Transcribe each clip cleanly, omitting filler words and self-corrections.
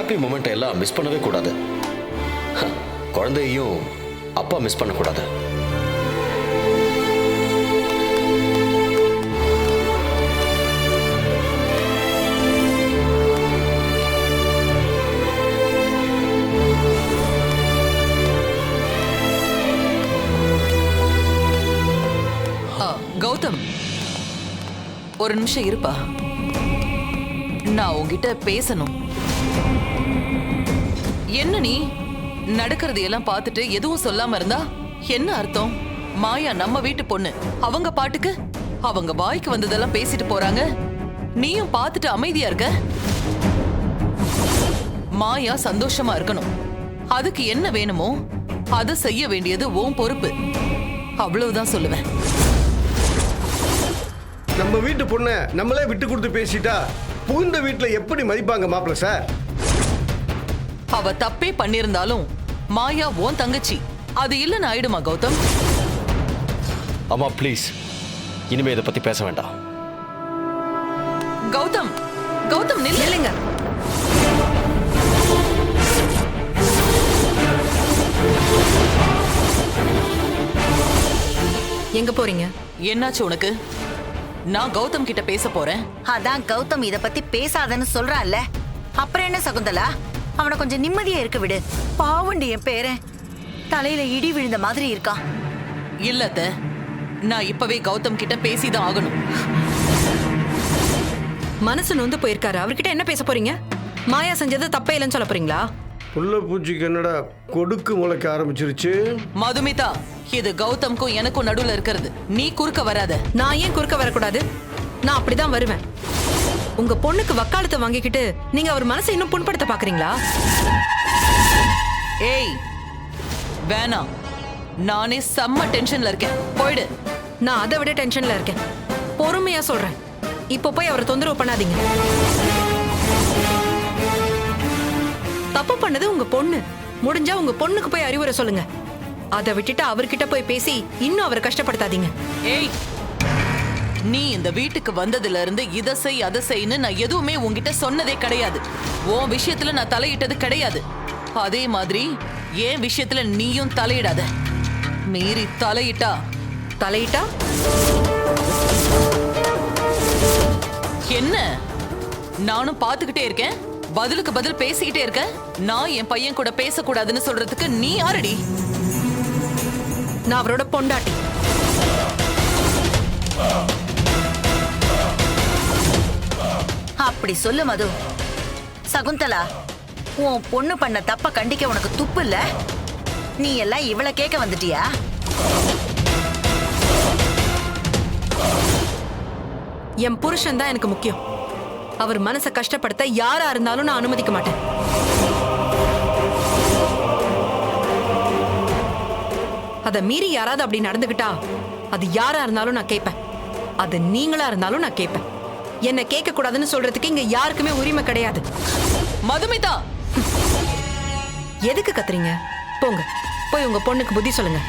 Happy moment எல்லாம் miss பண்ணவே கூடாது. குழந்தையும் அப்பா மிஸ் பண்ணக்கூடாது. கௌதம், ஒரு நிமிஷம் இருப்பா. நான் உன்கிட்ட பேசணும். என்ன நீ நடக்கிறது எல்லாம் பார்த்துட்டு எதுவும் சொல்லாம இருந்தா என்ன அர்த்தம்? மாயா நம்ம வீட்டு பொண்ணு. அவங்க பாட்டுக்கு அவங்க வாய்க்கு வந்ததெல்லாம் பேசிட்டு போறாங்க. நீயும் பார்த்துட்டு அமைதியா இருக்க. மாயா சந்தோஷமா இருக்கணும். அதுக்கு என்ன வேணுமோ அதை செய்ய வேண்டியது உன் பொறுப்பு. அவ்வளவுதான் சொல்லுவேன். நம்ம வீட்டு பொண்ணை நம்மளே விட்டு கொடுத்து பேசிட்டா புகுந்த வீட்டுல எப்படி மதிப்பாங்க மாப்பிள்ள சார்? அவ தப்பே பண்ணிருந்தாலும் மாயா உன் தங்கச்சி. அது இல்லன்னு ஆயிடுமா கௌதம்? அம்மா ப்ளீஸ், இனிமே இதை பத்தி பேச வேண்டாம். கௌதம், கௌதம் நில்லுங்க. எங்க போறீங்க? என்னாச்சு உனக்கு? நான் கௌதம் கிட்ட பேச போறேன். அதான் கௌதம் இத பத்தி பேசாதன்னு சொல்றான்ல, அப்புறம் என்ன சகுந்தலா? அவனை கொஞ்சம் நிம்மதியா இருக்க விடு. பாவண்டி என் பேரன் தலையில இடி விழுந்த மாதிரி இருக்கான். இல்லத்த, நான் இப்பவே கௌதம் கிட்ட பேசிதான் ஆகணும். மனசு நொந்து போயிருக்காரு. அவர்கிட்ட என்ன பேச போறீங்க? மாயா செஞ்சது தப்பே இல்லைன்னு சொல்ல போறீங்களா? புள்ள பூச்சிக்கு என்னடா கொடுக்கு முளைக்க ஆரம்பிச்சிருச்சு? மதுமிதா, இது கௌதம்க்கும் எனக்கும் நடுவுல இருக்கிறது. நீ குறுக்க வராத. நான் ஏன் குறுக்க வரக்கூடாது? நான் அப்படிதான் வருவேன். உங்க பொண்ணுக்கு வக்காலத்தை வாங்கிக்கிட்டு நீங்க அவர் மனசை இன்னும் புண்படுத்த பாக்குறீங்களா? ஏய் வேணாம், நானே செம்ம டென்ஷன்ல இருக்கேன். போயிடு. நான் அதை விட டென்ஷன்ல இருக்கேன். பொறுமையா சொல்றேன். இப்போ போய் அவரை தொந்தரவு பண்ணாதீங்க. தப்பு பண்ணது உங்க பொண்ணு. முடிஞ்சா உங்க பொண்ணுக்கு போய் அறிவுரை சொல்லுங்க. அதை விட்டுட்டு அவர்கிட்ட போய் பேசி இன்னும் அவரை கஷ்டப்படுத்தாதீங்க. ஏய், நீ இந்த வீட்டுக்கு வந்ததுல இருந்து இதை செய் அதை செய்யு நான் எதுவுமே உன்கிட்ட சொன்னதே கிடையாது. உன் விஷயத்துல நான் தலையிட்டது கிடையாது. அதே மாதிரி என் விஷயத்துல நீயும் தலையிடாத. மீறி தலையிட்டா என்ன? நானும் பாத்துக்கிட்டே இருக்கேன், பதிலுக்கு பதில் பேசிக்கிட்டே இருக்க. நான் என் பையன் கூட பேசக்கூடாதுன்னு சொல்றதுக்கு நீ யாரடி? நான் அவரோட பொண்டாட்டி. அப்படி சொல்லு மது. சகுந்தலா, உன் பொண்ணு பண்ண தப்ப கண்டிக்க உனக்கு துப்பு இல்ல? நீ எல்லாம் இவள கேட்க வந்துட்டியா? என் புருஷன் தான் எனக்கு முக்கியம். அவர் மனசை கஷ்டப்படுத்த யாரா இருந்தாலும் நான் அனுமதிக்க மாட்டேன். அதை மீறி யாராவது அப்படி நடந்துகிட்டா அது யாரா இருந்தாலும் நான் கேட்பேன். அது நீங்களா இருந்தாலும் நான் கேட்பேன். என்ன கேட்க கூடாதுன்னு சொல்றதுக்கு இங்க யாருக்குமே உரிமை கிடையாது. மதுமிதா, எதுக்கு கத்துறீங்க? போங்க, போய் உங்க பொண்ணுக்கு புத்தி சொல்லுங்க.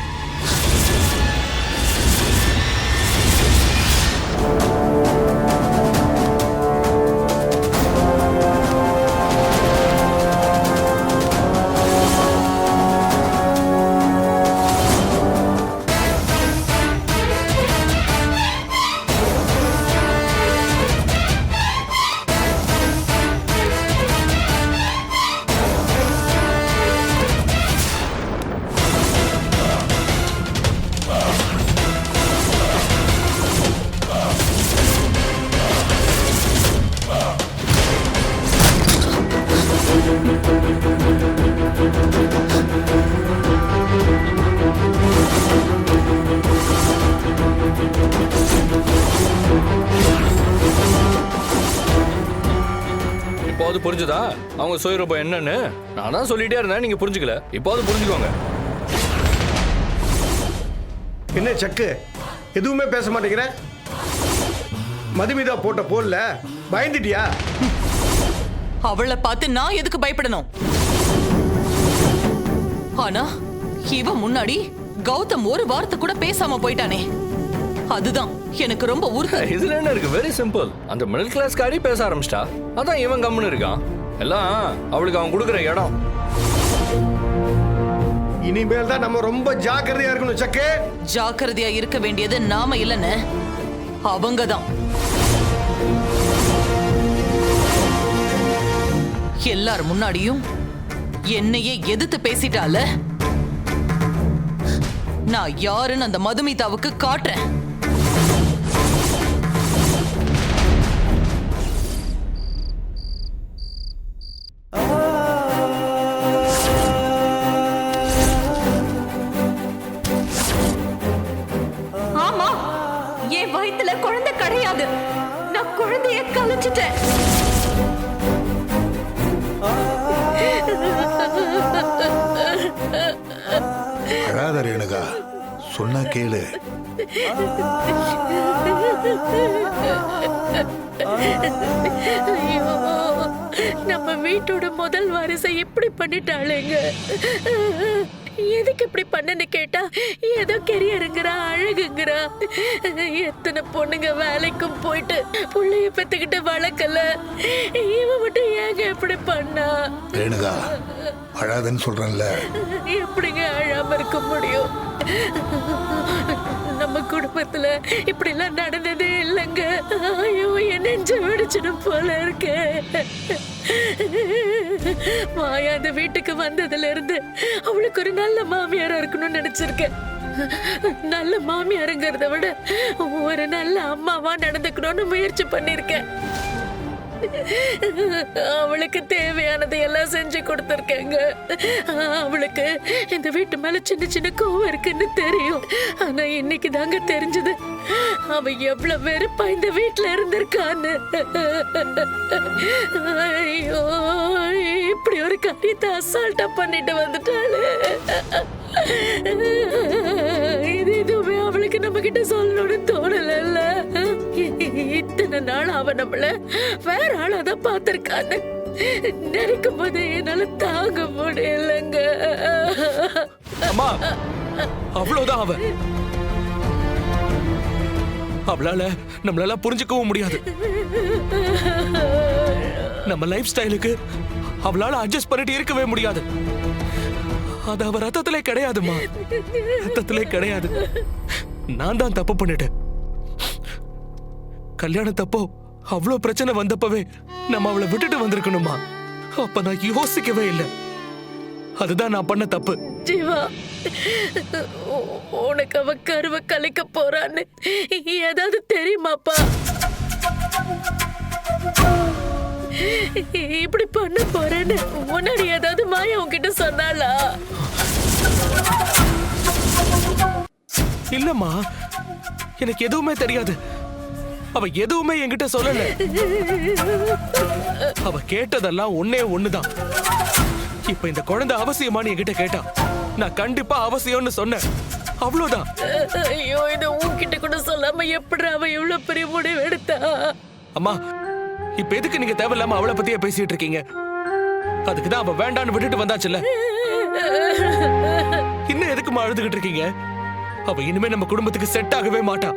இப்போது புரிஞ்சுதா அவங்க சுயரூபம் என்னன்னு? நான் தான் சொல்லிட்டே இருந்தேன், நீங்க புரிஞ்சுக்கல. இப்போது புரிஞ்சுக்கோங்க. என்ன சக்கு, எதுவுமே பேச மாட்டேங்கிற? மதுமிதா போட்ட போல்ல பயந்துட்டியா? அவளை பார்த்து நான் எதுக்கு பயப்படணும்? ஆனா இவ முன்னாடி கௌதம் ஒரு வார்த்தை கூட பேசாம போயிட்டானே, அதுதான் எனக்கு ரொம்ப உறுத்தல். இதுல என்ன இருக்கு? Very simple. அந்த மிடில் கிளாஸ் காரி பேச ஆரம்பிச்சிட்டா, அதான் இவன் கம்முன்னு இருக்கான். எல்லாம் அவளுக்கு அவன் கொடுக்குற இடம். இனிமேல் தான் நம்ம ரொம்ப ஜாக்கிரதையா இருக்கணும் சக்கே. ஜாக்கிரதையா இருக்க வேண்டியது நாம இல்லன்னு அவங்கதான். எல்லார் முன்னாடியும் என்னையே எதிர்த்து பேசிட்டால, நான் யாருன்னு அந்த மதுமிதாவுக்கு காட்டுறேன். ஆமா, என் வயித்துல குழந்தை கிடையாது. நான் குழந்தைய கலைச்சிட்டேன். அழாத ரேணுகா, சொன்னா கேளு. ஐயோ, நம்ம வீட்டோட முதல் வாரிசை இப்படி பண்ணிட்டாளுங்க. எதுக்கு இப்படி பண்ணன்னு கேட்டா ஏதோ கெரியருங்கிறா, அழகுங்கிறா. எத்தனை பொண்ணுங்க வேலைக்கும் போயிட்டு புள்ளைய பெத்துக்கிட்டு வளர்க்கல, இவ மட்டும் ஏங்க இப்படி பண்ணா? ரேணுகா, அழாதன்னு சொல்றேன்ல. எப்படிங்க அழாம இருக்க முடியும்? நம்ம குடும்பத்துல இப்படி எல்லாம் நடந்ததே இல்லைங்க. ஐயோ, என் நெஞ்சு வெடிச்சிடும் போல இருக்கு. மாயா அந்த வீட்டுக்கு வந்ததுல இருந்து அவளுக்கு ஒரு நல்ல மாமியாரா இருக்கணும்னு நினைச்சிருக்கேன். நல்ல மாமியாருங்கிறத விட ஒரு நல்ல அம்மாவா நடந்துக்கணும்னு முயற்சி பண்ணிருக்கேன். அவளுக்கு தேவையானதை எல்லாம் செஞ்சு கொடுத்துருக்கேங்க. அவளுக்கு இந்த வீட்டு மேல சின்ன சின்ன கோவம் இருக்குன்னு தெரியும். ஆனா இன்னைக்கு தாங்க தெரிஞ்சது அவ எவ்வளவு வெறுப்பா இந்த வீட்டுல இருந்திருக்கான்னு. ஐயோ, இப்படி ஒரு காரியத்தை அசால்ட்டா பண்ணிட்டு வந்துட்டாளு. இது எதுவுமே அவளுக்கு நம்ம கிட்ட சொல்லணும்னு தோணல. இத்தனை நாள் அவ நம்மள வேற ஆளாதான் பார்த்திருக்கான்னு நினைக்கும் போது என்னால தாங்க முடியலங்க. அம்மா, அவ்வளவுதான். அவளால நம்மளால புரிஞ்சுக்கவும் முடியாது. நம்ம லைஃப் ஸ்டைலுக்கு அவளால அட்ஜஸ்ட் பண்ணிட்டு இருக்கவே முடியாது. அது அவ ரத்தத்திலே கிடையாதுமா, ரத்தத்திலே கிடையாது. நான் தான் தப்பு பண்ணிட்டேன். கல்யாணத்தப்போ அவ்வளவு பிரச்சனை வந்தப்பவே நம்ம அவளை விட்டுட்டு வந்திருக்கணுமா? அப்ப நான் யோசிக்கவே இல்லை. அதுதான் நான் பண்ண தப்பு. ஜீவா, உனக்கு அவ கருவை கலைக்க போறான்னு ஏதாவது தெரியுமாப்பா? இப்படி பண்ண போறேன்னு முன்னாடி ஏதாவது மாயா உன்கிட்ட சொன்னாளா? இல்லம்மா, எனக்கு எதுவுமே தெரியாது. அவ எதுவுமே என்கிட்ட சொல்லல. அவ கேட்டதெல்லாம் ஒன்னே ஒண்ணுதான். இப்ப இந்த குழந்தை அவசியமானு என்கிட்ட கேட்டா நான் கண்டிப்பா அவசியம்னு சொன்னேன். அவ்வளவுதான். ஐயோ, இத உன்கிட்ட கூட சொல்லாம எப்படி அவ இவ்வளவு பெரிய முடிவு எடுத்தா? அம்மா, இப்ப எதுக்கு நீங்க தேவையில்லாம அவளை பத்தியே பேசிட்டு இருக்கீங்க? அதுக்குதான் அவ வேண்டான்னு விட்டுட்டு வந்தாச்சுல்ல. இன்னும் எதுக்குமா அழுதுகிட்டு இருக்கீங்க? அவ இனிமே நம்ம குடும்பத்துக்கு செட் ஆகவே மாட்டா.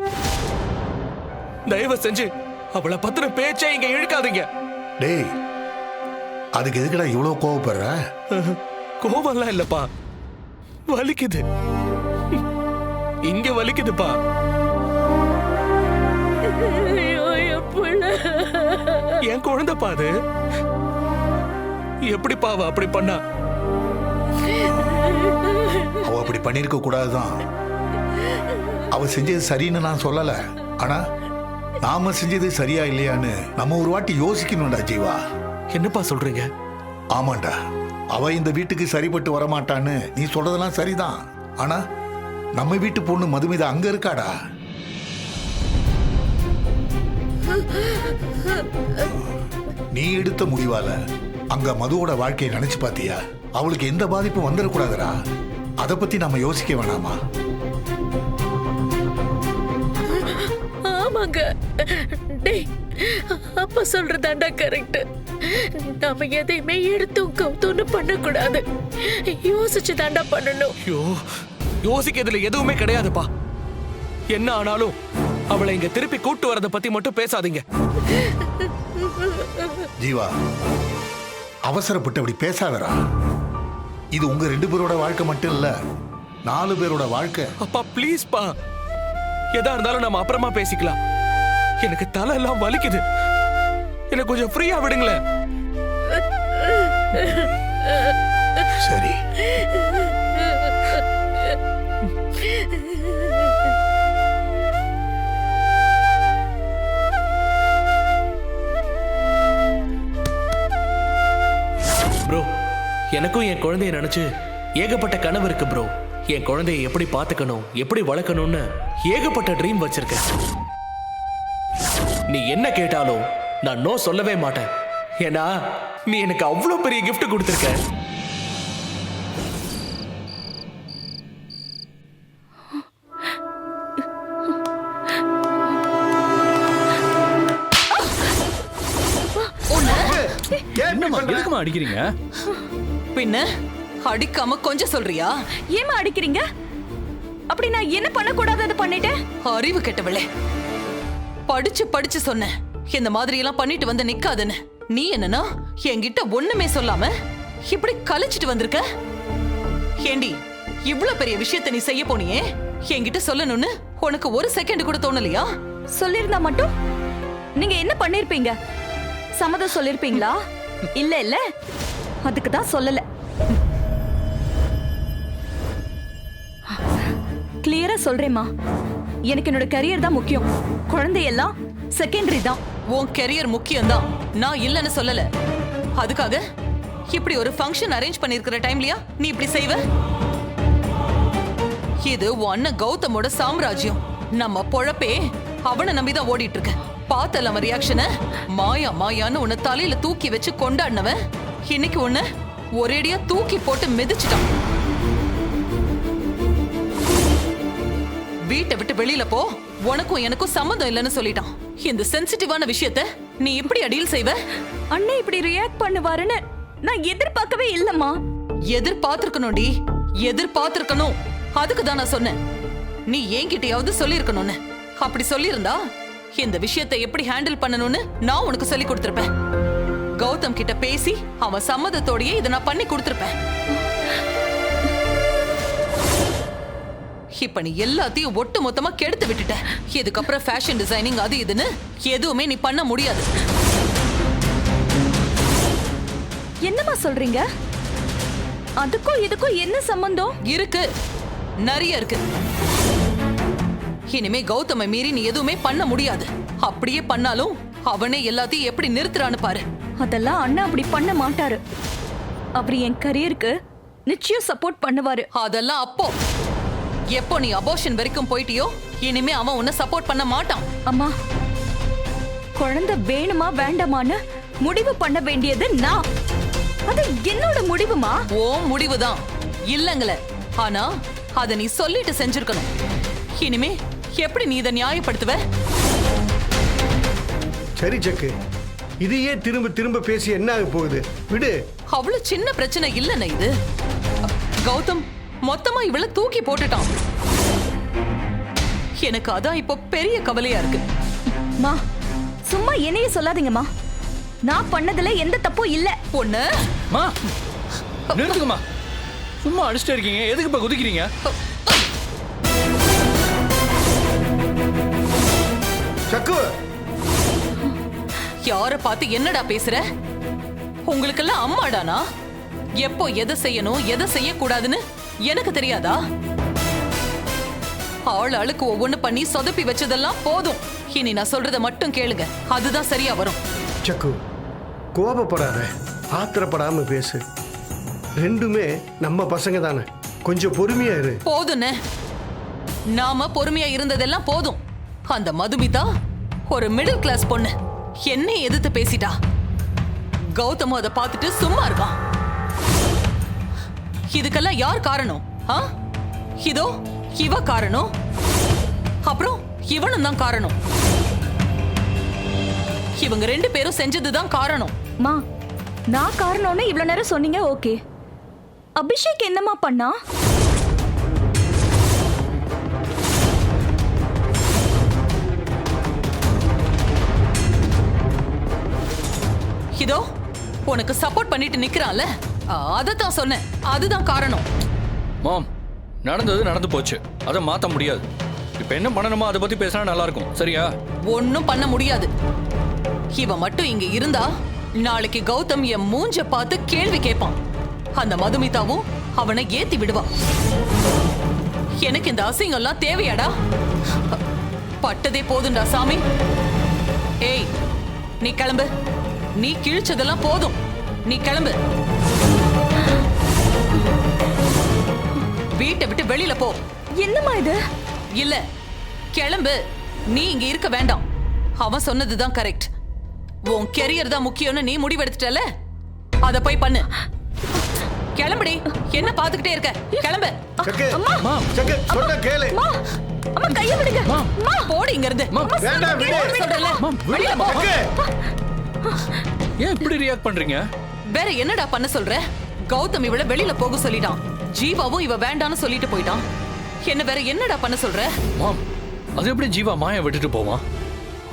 தயவு செஞ்சு அவளை பத்தின பேச்சே இங்க இழுக்காதீங்க. டேய், அதுக்கு எதுக்குடா இவ்வளவு கோவப்படுற? கோவம்லாம் இல்லப்பா, வலிக்குது. இங்க வலிக்குதுப்பா. ஐயோ, என் புள்ள. என் குழந்தைப்பா அது. எப்படிப்பா அவ அப்படி பண்ணா? அவ அப்படி பண்ணிருக்க கூடாதுதான். அவ செஞ்சது சரின்னு நான் சொல்லல. ஆனா நாம செஞ்சது சரியா இல்லையான்னு நம்ம ஒரு வாட்டி யோசிக்கணும்டா ஜீவா. என்னப்பா சொல்றீங்க? ஆமாண்டா, அவ இந்த வீட்டுக்கு சரிப்பட்டு வரமாட்டான்னு நீ சொல்றதெல்லாம் சரிதான். ஆனா நம்ம வீட்டு பொண்ணு மதுமிதா அங்க இருக்காடா. நீ எடுத்த முடிவால அங்க மதுவோட வாழ்க்கையை நினைச்சு பாத்தியா? அவளுக்கு எந்த பாதிப்பும் வந்துடக்கூடாதுடா. அத பத்தி நாம யோசிக்க வேணாமா? ஆமாங்க. டேய், அப்பா சொல்றதாண்டா கரெக்ட். நாம எதையுமே எடுத்தும் கவுத்தோன்னு பண்ணக்கூடாது. யோசிச்சு தாண்டா பண்ணணும். ஐயோ, யோசிக்கிறதுல எதுவுமே கிடையாதுப்பா. என்ன ஆனாலும் அவளை இங்க திருப்பி கூட்டு வரத பத்தி மட்டும் பேசாதீங்க. ஜீவா, அவசரப்பட்டு அப்படி பேசாதடா. இது உங்க 2 பேரோட வாழ்க்கை மட்டும் இல்ல, 4 பேரோட வாழ்க்கை. அப்பா ப்ளீஸ் பா, எதா இருந்தாலும் நம்ம அப்புறமா பேசிக்கலாம். எனக்கு தலை எல்லாம் வலிக்குது, எனக்கு கொஞ்சம் ஃப்ரீயா விடுங்களேன். சரி. ப்ரோ, எனக்கும் என் குழந்தைய நினைச்சு ஏகப்பட்ட கனவு இருக்கு ப்ரோ. என் குழந்தைய எப்படி பார்த்துக்கணும், எப்படி வளர்க்கணும்னு ஏகப்பட்ட ட்ரீம் வச்சிருக்கேன். நீ என்ன கேட்டாலும் நான் நோ சொல்லவே மாட்டேன். ஏன்னா நீ எனக்கு அவ்வளவு பெரிய gift கொடுத்திருக்க. எதுக்குமா அடிக்கிறீங்க? பின்ன அடிக்காம கொஞ்சம் சொல்றியா? ஏமா அடிக்கிறீங்க? அப்படி நான் என்ன பண்ணக்கூடாது அதை பண்ணிட்டேன்? அறிவு கெட்டவளே, படிச்சு படிச்சு சொன்னேன் இந்த மாதிரி எல்லாம் பண்ணிட்டு வந்து நிக்காதுன்னு. நீ என்னன்னா என்கிட்ட ஒண்ணுமே சொல்லாம இப்படி கலைச்சிட்டு வந்திருக்க. ஏண்டி, இவ்ளோ பெரிய விஷயத்தை நீ செய்ய போனியே, என்கிட்ட சொல்லணும்னு உனக்கு ஒரு செகண்ட் கூட தோணலையா? சொல்லிருந்தா மட்டும் நீங்க என்ன பண்ணிருப்பீங்க? சம்மதம் சொல்லிருப்பீங்களா? இல்ல இல்ல, அதுக்கு தான் சொல்லல. கிளியரா சொல்றேம்மா, எனக்கு என்னோட கரியர் தான் முக்கியம், குழந்தையெல்லாம் செகண்டரி தான். உன் கெரியர் முக்கியம்தான், நான் இல்லன்னு சொல்லல. அதுக்காக இப்படி ஒரு ஃபங்க்ஷன் அரேஞ்ச் பண்ணிருக்கிற டைம்லயா நீ இப்படி செய்வ? இது உன் அண்ணன் கௌதமோட சாம்ராஜ்யம். நம்ம பொழப்பே அவனை நம்பிதான் ஓடிட்டு இருக்கு. பார்த்தல அவன் ரியாக்ஷனை. மாயா மாயான்னு உன்னை தலையில தூக்கி வச்சு கொண்டாடினவன் இன்னைக்கு உன்னை ஒரேடியா தூக்கி போட்டு மிதிச்சிட்டான். வீட்டை விட்டு வெளியில போ, உனக்கும் எனக்கும் சம்மந்தம் இல்லைன்னு சொல்லிட்டான். இந்த சென்சிட்டிவான விஷயத்த நீ இப்படி அடியில் செய்வ? அண்ணன் இப்படி ரியாக்ட் பண்ணுவாருன்னு நான் எதிர்பார்க்கவே இல்லம்மா. எதிர்பார்த்திருக்கணும்டி, எதிர்பார்த்திருக்கணும். அதுக்கு தான் நான் சொன்னேன் நீ என்கிட்டயாவது சொல்லியிருக்கணும்னு. அப்படி சொல்லியிருந்தா இந்த விஷயத்தை எப்படி ஹேண்டில் பண்ணணும்னு நான் உனக்கு சொல்லி கொடுத்திருப்பேன். கௌதம் கிட்ட பேசி அவன் சம்மதத்தோடயே இதை நான் பண்ணி கொடுத்திருப்பேன். இப்ப நீ எல்லாத்தையும் ஒட்டு மொத்தமா கெடுத்து விட்டுட்ட. இதுக்கப்புறம் ஃபேஷன் டிசைனிங் அது இதுன்னு எதுவுமே நீ பண்ண முடியாது. என்னம்மா சொல்றீங்க? அதுக்கும் இதுக்கும் என்ன சம்பந்தம் இருக்கு, நிறைய இருக்கு. இனிமே கௌதமை மீறி நீ எதுவுமே பண்ண முடியாது. அப்படியே பண்ணாலும் அவனே எல்லாத்தையும் எப்படி நிறுத்துறான்னு பாரு. அதெல்லாம் அண்ணா அப்படி பண்ண மாட்டாரு. அவர் என் கரியருக்கு நிச்சயம் சப்போர்ட் பண்ணுவாரு. அதெல்லாம் அப்போ, எப்போ நீ அபோர்ஷன் வரைக்கும் போயிட்டியோ இனிமே அவன் உன்னை சப்போர்ட் பண்ண மாட்டான். அம்மா, குழந்தை வேணுமா வேண்டாமான்னு முடிவு பண்ண வேண்டியது நான். அது என்னோட முடிவுமா? ஓ முடிவுதான் இல்லங்களே. ஆனா அத நீ சொல்லிட்டு செஞ்சிருக்கணும். இனிமே எப்படி நீ இதை நியாயப்படுத்துவ? சரி ஜக்கு, இதையே திரும்ப திரும்ப பேசி என்ன ஆக போகுது? விடு. அவ்வளவு சின்ன பிரச்சனை இல்லைன்னு இது. கௌதம் மொத்தமா இவள தூக்கி போட்டுட்டான். எனக்கு அதான் இப்போ பெரிய கவலையா இருக்கு. மா, சும்மா என்னையே சொல்லாதீங்கம்மா. நான் பண்ணதுல எந்த தப்பும் இல்ல. பொண்ணு மா, நிறுத்துங்கம்மா. சும்மா அடிச்சுட்டு இருக்கீங்க, எதுக்கு இப்ப குதிக்கிறீங்க? சக்கு, யார பார்த்து என்னடா பேசுற? உங்களுக்கெல்லாம் அம்மாடானா? எப்போ எதை செய்யணும் எதை செய்யக்கூடாதுன்னு எனக்கு தெரியாதா? ஆள் ஆளுக்கு ஒவ்வொன்னு பண்ணி சொதப்பி வச்சதெல்லாம் போதும். இனி நான் சொல்றத மட்டும் கேளுங்க, அதுதான் சரியா வரும். சக்கு, கோபப்படாத, ஆத்திரப்படாம பேசு. ரெண்டுமே நம்ம பசங்க தானே, கொஞ்சம் பொறுமையா இரு. போதும்னே, நாம பொறுமையா இருந்ததெல்லாம் போதும். அந்த மதுமிதா ஒரு மிடில் கிளாஸ் பொண்ணு, என்னை எதிர்த்து பேசிட்டா. கௌதம் அதை பார்த்துட்டு சும்மா இருக்கான். இதுக்கெல்லாம் யார் காரணம்? இதோ இவ காரணம், அப்புறம் இவனும் தான் காரணம். இவங்க 2 பேரும் செஞ்சதுதான் காரணம். மா, நான் காரணம்னு இவ்வளவு நேரம் சொன்னீங்க, ஓகே. அபிஷேக் என்னம்மா பண்ணா? இதோ உனக்கு சப்போர்ட் பண்ணிட்டு நிக்கிறான்ல, அதத்தான் சொன்னேன். அதுதான் காரணம். மாம், நடந்தது நடந்து போச்சு, அதை மாத்த முடியாது. இப்ப என்ன பண்ணணுமோ அதை பத்தி பேசினா நல்லா இருக்கும், சரியா? ஒன்னும் பண்ண முடியாது. இவன் மட்டும் இங்க இருந்தா நாளைக்கு கௌதம் என் மூஞ்ச பார்த்து கேள்வி கேட்பான். அந்த மதுமிதாவும் அவனை ஏத்தி விடுவான். எனக்கு இந்த அசிங்கம்லாம் தேவையாடா? பட்டதே போதும்டா சாமி. ஏய், நீ கிளம்பு. நீ கிழிச்சதெல்லாம் போதும். நீ கிளம்பு. வீட்டை விட்டு வெளியில போ. என்னம்மா இது? இல்ல, கிளம்பு. நீ இங்க இருக்க வேண்டாம். அவன் சொன்னதுதான் கரெக்ட். உன் கெரியர் தான் முக்கியம்னு நீ முடிவெடுத்துட்டல, அத போய் பண்ணு. கிளம்புடி. என்ன பாத்துக்கிட்டே இருக்க? கிளம்பு. சக்கு, சக்கு, சொன்னா கேளு. அம்மா கைய விடுங்க. போடி இங்க இருந்து. வேண்டாம், விடு. சொல்றல, வெளியில போ. சக்கு. ஏன் இப்படி ரியாக்ட் பண்றீங்க? வேற என்னடா பண்ண சொல்ற? கௌதம் இவள வெளியில போக சொல்லிட்டான். ஜீவாவும் இவ வேண்டான்னு சொல்லிட்டு போயிட்டான். என்ன வேற என்னடா பண்ண சொல்ற? மாம், அது எப்படி ஜீவா மாயை விட்டுட்டு போவான்?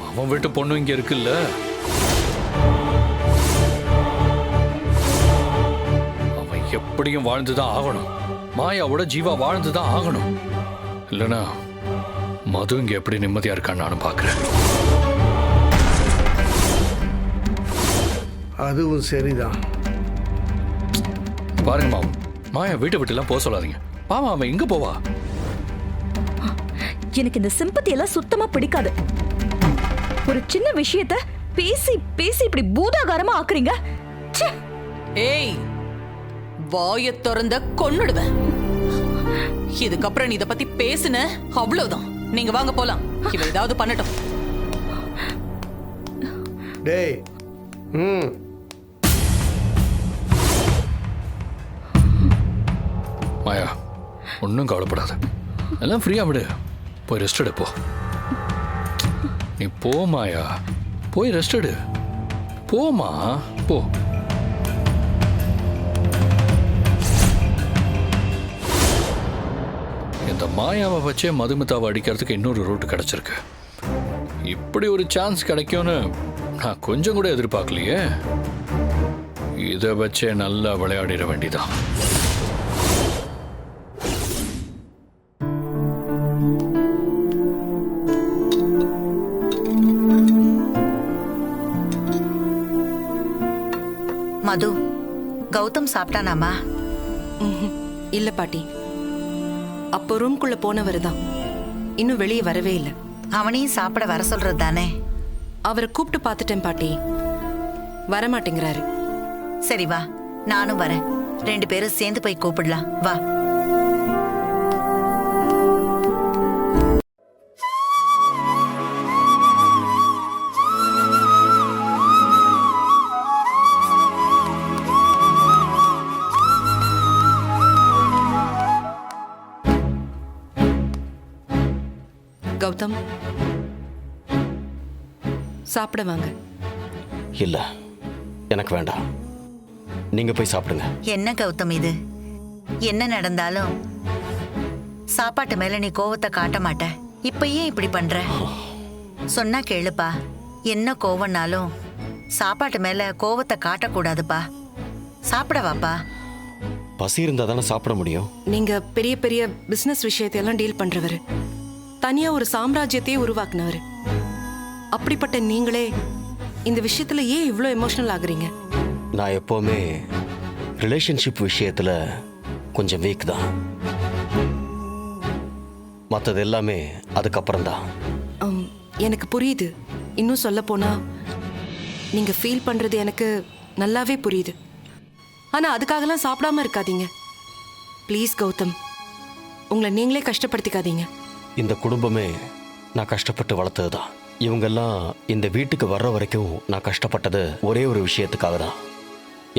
அவன் வீட்டு பொண்ணு இங்க இருக்குல்ல. அவன் எப்படியும் வாழ்ந்துதான் ஆகணும். மாயாவோட ஜீவா வாழ்ந்துதான் ஆகணும். இல்லனா மது இங்க எப்படி நிம்மதியா இருக்கான்னு நானும் பாக்குறேன். அதுவும் சரிதான். பாருங்க மாம், மாயா வீட்டை விட்டு எல்லாம் போக சொல்லாதீங்க. பாவம், அவன் எங்க போவா? எனக்கு இந்த சிம்பத்தி எல்லாம் சுத்தமா பிடிக்காது. ஒரு சின்ன விஷயத்த பேசி பேசி இப்படி பூதாகாரமா ஆக்குறீங்க. ச்சே. ஏய், வாய திறந்த கொன்னுடுவேன். இதுக்கப்புறம் நீ இத பத்தி பேசுன அவ்வளவுதான். நீங்க வாங்க போலாம். இவ ஏதாவது பண்ணட்டும். டேய், மாயா, ஒன்றும் கவலைப்படாத. எல்லாம் ஃப்ரீயா விடு. போய் ரெஸ்ட் எடு போ. நீ போ மாயா, போய் ரெஸ்ட் எடு. போமா, போ. இந்த மாயாவை வச்சே மதுமிதாவை அடிக்கிறதுக்கு இன்னொரு ரூட் கிடைச்சிருக்கு. இப்படி ஒரு சான்ஸ் கிடைக்கும்னு நான் கொஞ்சம் கூட எதிர்பார்க்கலையே. இதை வச்சே நல்லா விளையாடிட வேண்டியதான். மது, கௌதம் சாப்பிட்டானாமா? இல்ல பாட்டி. அப்போ ரூம்குள்ள போனவர் தான், இன்னும் வெளியே வரவே இல்லை. அவனையும் சாப்பிட வர சொல்றது தானே? அவரை கூப்பிட்டு பார்த்துட்டேன் பாட்டி, வரமாட்டேங்கிறாரு. சரி வா, நானும் வரேன். 2 பேரும் சேர்ந்து போய் கூப்பிடலாம். வா. கௌதம், சாப்பிட வாங்க. இல்ல, எனக்கு வேண்டாம். நீங்க போய் சாப்பிடுங்க. என்ன கௌதம் இது? என்ன நடந்தாலும் சாப்பாட்டு மேல நீ கோவத்தை காட்ட மாட்ட. இப்ப ஏன் இப்படி பண்ற? சொன்னா கேளுப்பா. என்ன கோவம்னாலும் சாப்பாட்டு மேல கோவத்தை காட்டக்கூடாதுப்பா. சாப்பிட வாப்பா. பசி இருந்தா தானே சாப்பிட முடியும். நீங்க பெரிய பெரிய பிசினஸ் விஷயத்தையெல்லாம் டீல் பண்றவரு, தனியா ஒரு சாம்ராஜ்யத்தையே உருவாக்குனவர். அப்படிப்பட்ட நீங்களே இந்த விஷயத்துல ஏன் இவ்ளோ எமோஷனல் ஆகுறீங்க? நான் எப்பவுமே ரிலேஷன்ஷிப் விஷயத்துல கொஞ்சம் வீக் தான். மற்றது எல்லாமே அதுக்கப்புறம் தான். எனக்கு புரியுது. இன்னும் சொல்ல போனா நீங்க ஃபீல் பண்றது எனக்கு நல்லாவே புரியுது. ஆனா அதுக்காகலாம் சாப்பிடாம இருக்காதீங்க ப்ளீஸ் கௌதம். உங்களை நீங்களே கஷ்டப்படுத்திக்காதீங்க. இந்த குடும்பமே நான் கஷ்டப்பட்டு வளர்த்தது தான். இவங்கெல்லாம் இந்த வீட்டுக்கு வர்ற வரைக்கும் நான் கஷ்டப்பட்டது ஒரே ஒரு விஷயத்துக்காக தான்.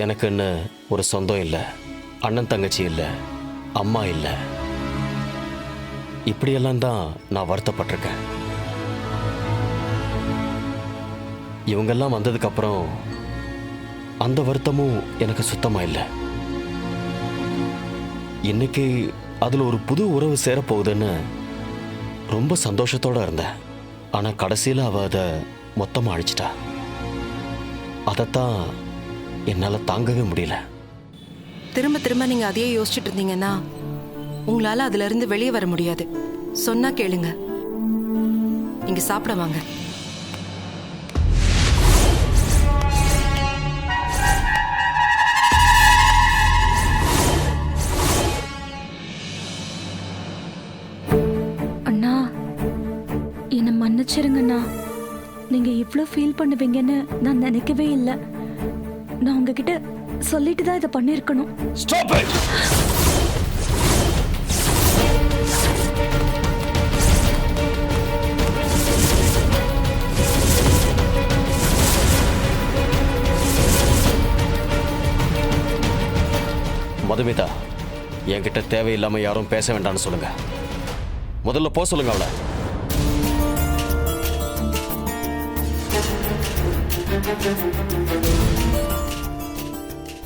எனக்குன்னு ஒரு சொந்தம் இல்லை, அண்ணன் தங்கச்சி இல்லை, அம்மா இல்லை. இப்படியெல்லாம் தான் நான் வருத்தப்பட்டிருக்கேன். இவங்கெல்லாம் வந்ததுக்கப்புறம் அந்த வருத்தமும் எனக்கு சுத்தமாக இல்லை. இன்னைக்கு அதில் ஒரு புது உறவு சேரப்போகுதுன்னு ரொம்ப சந்தோஷத்தோடு இருந்தேன். ஆனால் கடைசியில் அவள் அதை மொத்தமாக அழிச்சிட்டா. அதைத்தான் என்னால தாங்கவே முடியல. திரும்ப திரும்ப நீங்க அதையே யோசிச்சுட்டு இருந்தீங்கன்னா உங்களால அதுல இருந்து வெளியே வர முடியாது. சொன்னா கேளுங்க, இங்க சாப்பிட வாங்க. அண்ணா, என்னை மன்னிச்சிருங்கண்ணா. நீங்க இவ்ளோ ஃபீல் பண்ணுவீங்கன்னு நான் நினைக்கவே இல்லை. நான் உங்ககிட்ட சொல்லிட்டு தான் இதை பண்ணிருக்கணும். Stop it! மதுமிதா, என்கிட்ட தேவையில்லாம யாரும் பேச வேண்டாம்னு சொல்லுங்க. முதல்ல போ சொல்லுங்க அவளை.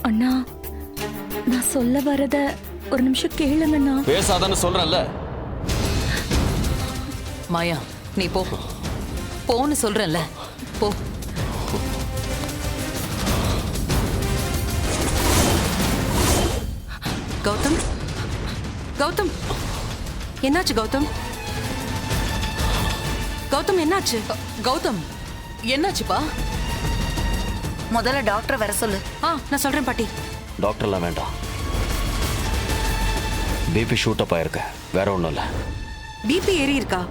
அண்ணா, நான் சொல்ல வரத ஒரு நிமிஷம் கேளுங்கண்ணா. பேசாதான்னு சொல்றேன்ல. மாயா, நீ போ. போன்னு சொல்றேன்ல, போ. கௌதம், கௌதம், என்னாச்சு கௌதம்? கௌதம் என்னாச்சு? கௌதம், என்னாச்சுப்பா? முதல்ல டாக்டர் வர சொல்லு. நான் சொல்றேன் பாட்டி. டாக்டர்லாம் வேண்டாம். பிபி ஷூட் அப் ஆயிருக்கு, வேற ஒன்றும் இல்லை. பிபி ஏறி இருக்கா?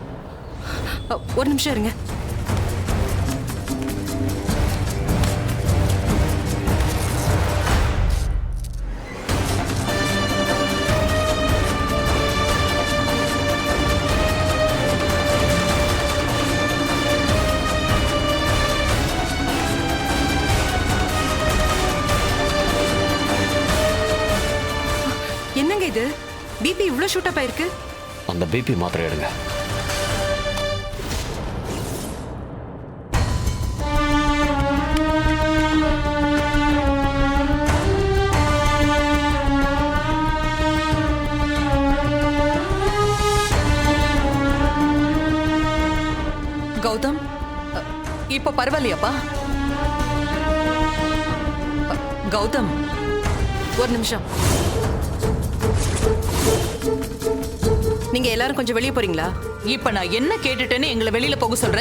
ஒரு நிமிஷம் இருங்க. என்னங்க இது? பிபி இவ்ளோ ஷூட் அப் ஆயிருக்கு? அந்த பிபி மாத்திரை எடுங்க. கௌதம், இப்ப பரவாயில்லையாப்பா? கௌதம், ஒரு நிமிஷம். நீங்க எல்லாரும் கொஞ்சம் வெளியே போறீங்களா? இப்ப நான் என்ன கேட்டுட்டேன்னு எங்களை வெளியில போக சொல்ற?